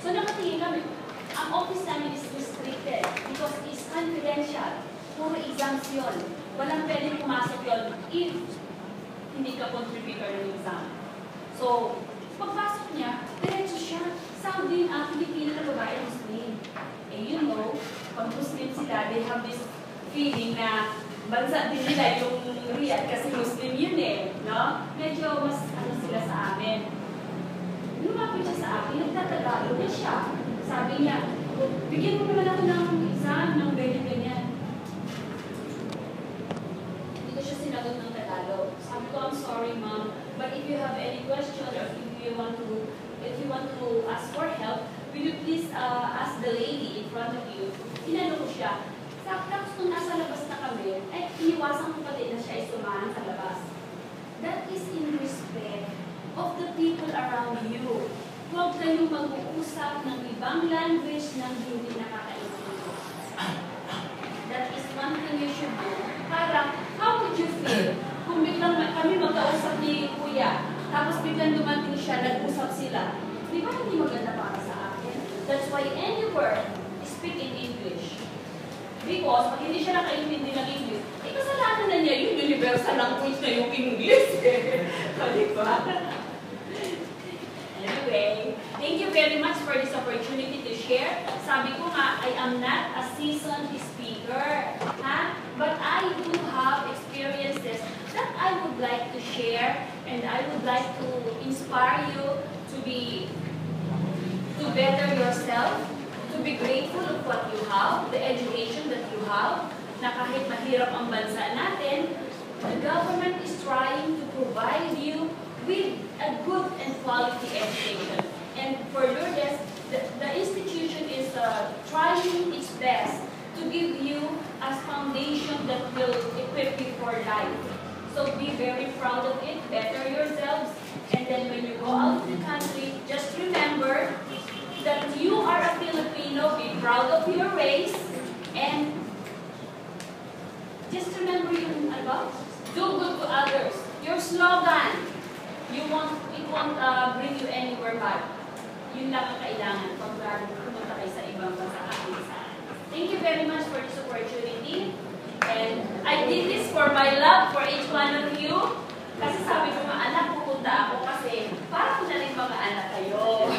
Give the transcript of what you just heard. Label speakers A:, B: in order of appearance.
A: So nakatingin kami, ang office namin is restricted because it's confidential. Puro exams yun. Walang pwedeng pumasok yun if hindi ka contributor ng exam. So, pagpasok niya, diretso siya. Saudi ang Pilipino na babae Muslim. Eh, you know, pag Muslim sila, they have this feeling na bansa din nila yung Riyadh kasi Muslim yun eh. No? Medyo mas ano sila sa amin. Lumapit siya sa akin, nagtatagalog na siya. Sabi niya, bigyan mo naman ako ng exam ng ganyan-ganyan. Hindi ko siya sinagot ng Tagalog. Sabi ko, I'm sorry ma'am, but if you have any question or if you want to ask for help, will you please ask the lady in front of you? Tinanong ko siya. Tapos nung nasa labas na kami, ay iniwasan ko pati na siya ay sumahan sa labas. That is in respect of the people around you. Huwag kayong mag-uusap ng ibang language nang hindi nakakaintindi. That is one thing you should do. Para, how would you feel kung biglang kami magkausap ni Kuya, tapos biglang dumating siya, nag-usap sila? Di ba hindi maganda para sa akin? That's why any word, speak in English. Because, pag hindi siya nakaintindi ng English, kasalanan na niya yung universal language na yung English. Di ba? Anyway, thank you very much for this opportunity to share. Sabi ko nga, I am not a seasoned speaker, but I do have experiences that I would like to share, and I would like to inspire you to better yourself, to be grateful of what you have, the education that you have, na kahit mahirap ang bansa natin, the government is trying to provide you with a good and quality education. And for Lourdes, the institution is trying its best to give you a foundation that will equip you for life. So be very proud of it, better yourselves, and then when you go out of the country, just remember that you are a Filipino, be proud of your race, and just remember yung do good to others. Your slogan, it won't bring you anywhere bad. Yun lang ang kailangan pag pumunta kayo sa ibang bansa. Thank you very much for this opportunity. And I did this for my love for each one of you. Kasi sabi ko, mga anak, pupunta ako kasi para ko na rin mga anak kayo.